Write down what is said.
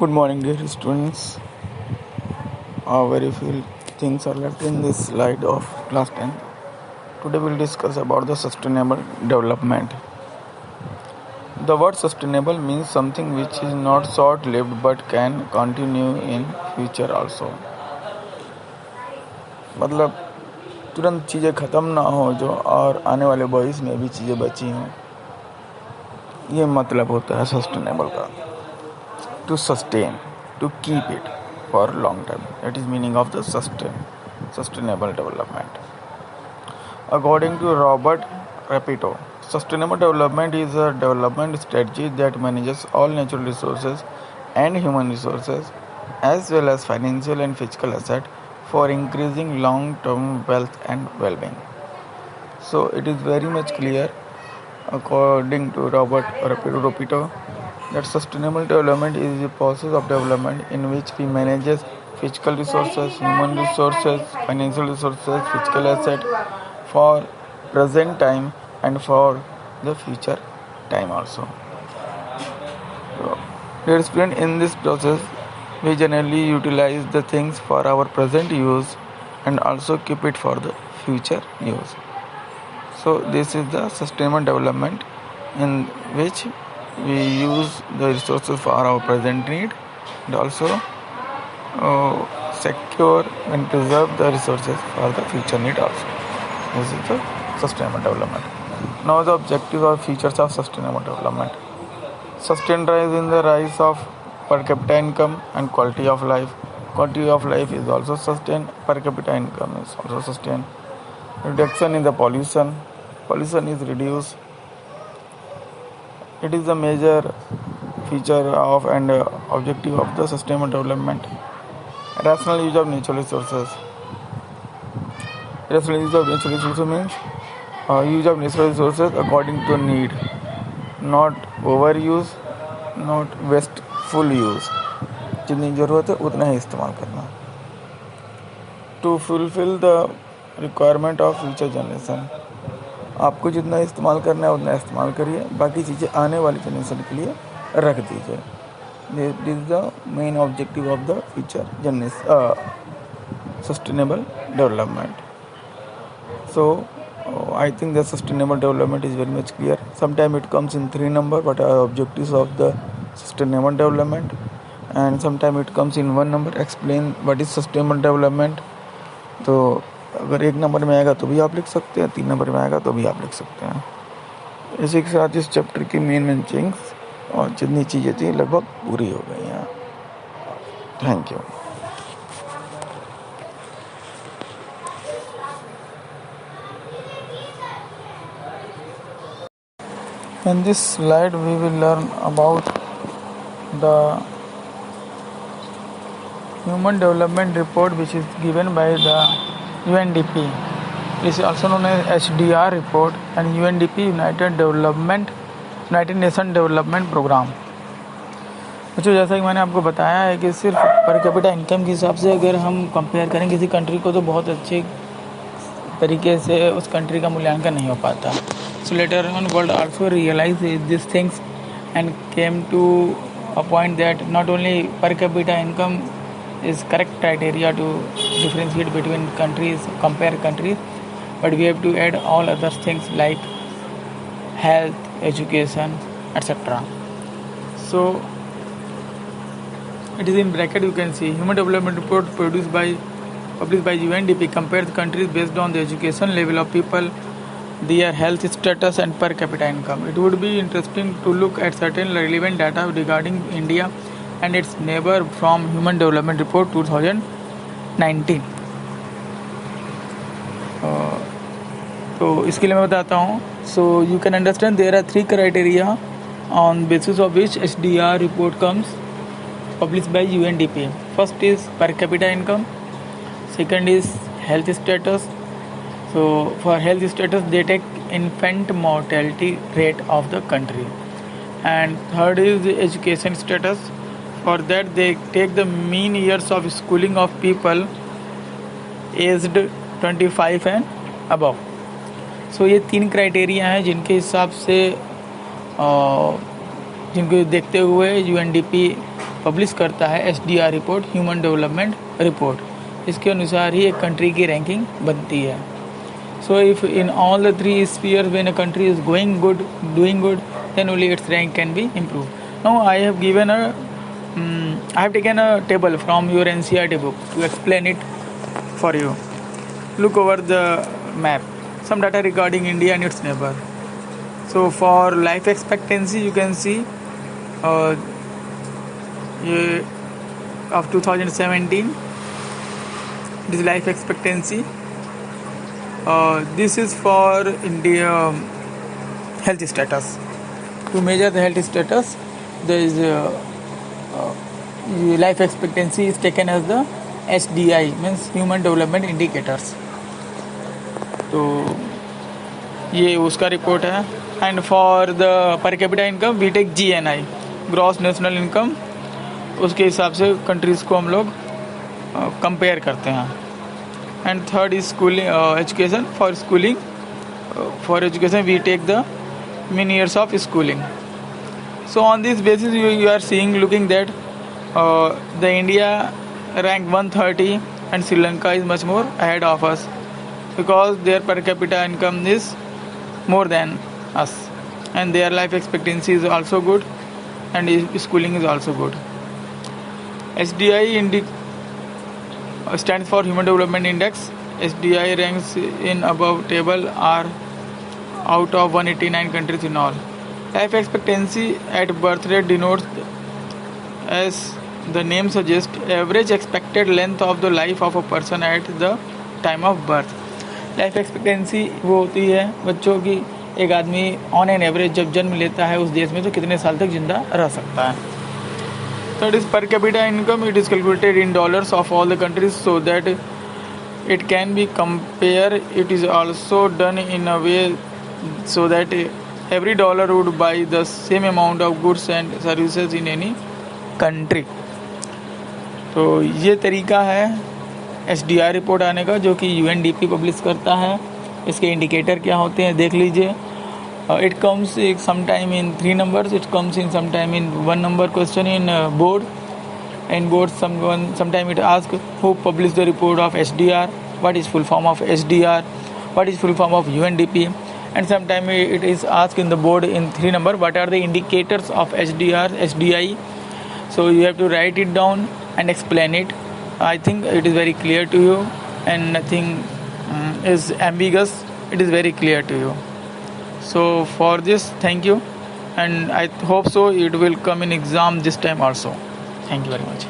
Good morning, dear students. Very few things are left in this slide of class 10. Today we'll discuss about the sustainable development. The word sustainable means something which is not short-lived but can continue in future also. मतलब तुरंत चीज़ें ख़त्म ना हो जो और आने वाले भविष्य में भी चीज़ें बची हों, ये मतलब होता है सस्टेनेबल का. To sustain, to keep it for long term. That is meaning of the sustainable development. According to Robert Repito, sustainable development is a development strategy that manages all natural resources and human resources as well as financial and physical assets for increasing long-term wealth and well-being. So it is very much clear, according to Robert Repito, that sustainable development is a process of development in which we manage physical resources, human resources, financial resources, physical assets for present time and for the future time also. So, dear student, in this process, we generally utilize the things for our present use and also keep it for the future use. So this is the sustainable development in which we use the resources for our present need and also secure and preserve the resources for the future need also. This is the sustainable development. Now the objectives or features of sustainable development. Sustained rise in the rise of per capita income and quality of life. Quality of life is also sustained. Per capita income is also sustained. Reduction in the pollution. Pollution is reduced. It is a major feature of and objective of the sustainable development. Rational use of natural resources. Rational use of natural resources means use of natural resources according to need, not overuse, not wasteful use. जितनी ज़रूरत है उतना ही इस्तेमाल करना. To fulfill the requirement of future generation. आपको जितना इस्तेमाल करना है उतना इस्तेमाल करिए, बाकी चीज़ें आने वाली जनरेशन के लिए रख दीजिए. This is the main objective of the future sustainable development. So I think the sustainable development is very much clear. Sometimes it comes in 3 numbers, what are objectives of the sustainable development, and sometimes it comes in 1 number, explain what is sustainable development. तो अगर 1 number में आएगा तो भी आप लिख सकते हैं, 3 नंबर में आएगा तो भी आप लिख सकते हैं. इसी के साथ इस चैप्टर की मेन थिंग्स और जितनी चीज़ें थी लगभग पूरी हो गई हैं. Thank you. In this slide we will learn about the Human Development Report which is given by the UNDP. It is also known as HDR report and UNDP United Nations Development Program. बच्चों, जैसा कि मैंने आपको बताया है कि सिर्फ पर कैपिटा इनकम के हिसाब से अगर हम कंपेयर करें किसी कंट्री को तो बहुत अच्छे तरीके से उस कंट्री का मूल्यांकन नहीं हो पाता. So later on world also realized these things and came to a point that not only per capita income is correct criteria to differentiate between countries, compare countries, but we have to add all other things like health, education, etc. So it is in bracket you can see Human Development Report published by UNDP compares countries based on the education level of people, their health status and per capita income. It would be interesting to look at certain relevant data regarding India and its neighbor from Human Development Report 2019. तो इसके लिए मैं बताता हूँ. So you can understand there are 3 criteria on basis of which HDR report comes published by UNDP. First is per capita income. Second is health status. So for health status they take infant mortality rate of the country. And third is the education status. For that they take the mean years of schooling of people aged 25 and above. So ये 3 criteria हैं जिनके हिसाब से जिनको देखते हुए UNDP publish करता है SDR report, human development report. इसके अनुसार ही एक कंट्री की रैंकिंग बनती है। So if in all the 3 spheres when a country is going good, doing good, then only its rank can be improved. Now I have taken a table from your NCERT book to explain it for you. Look over the map, some data regarding India and its neighbor. So for life expectancy, you can see of 2017, this life expectancy. This is for India health status. To measure the health status, there is life expectancy is taken as the HDI, means Human Development Indicators. तो ये उसका report है. And for the per capita income we take GNI, gross national income. उसके हिसाब से countries को हम लोग कंपेयर करते हैं. And third is schooling education. For education we take the mean years of schooling. So on this basis you are seeing, looking that the India rank 130 and Sri Lanka is much more ahead of us because their per capita income is more than us, and their life expectancy is also good, and schooling is also good. HDI stands for Human Development Index. HDI ranks in above table are out of 189 countries in all. Life expectancy at birth rate denotes, as the name suggests, average expected length of the life of a person at the time of birth. Life expectancy वो होती है बच्चों की, एक आदमी on an average जब जन्म लेता है उस देश में तो कितने साल तक जिंदा रह सकता है. थर्ड इज पर capita income. It is calculated in dollars of all the countries so that it can be compare. It is also done in a way so that every dollar would buy the same amount of goods and services in any country. तो ये तरीका है SDR report आने का, जो कि UNDP publish करता है. इसके इंडिकेटर क्या होते हैं देख लीजिए. It comes sometime in 3 numbers, it comes in sometime in 1 number question in board. In board sometime it asks who published the report of SDR, what is full form of SDR, what is full form of UNDP. And sometimes it is asked in the board in 3 number, what are the indicators of SDR, SDI. So you have to write it down and explain it. I think it is very clear to you and nothing is ambiguous. It is very clear to you. So for this, thank you, and I hope so it will come in exam this time also. Thank you very much.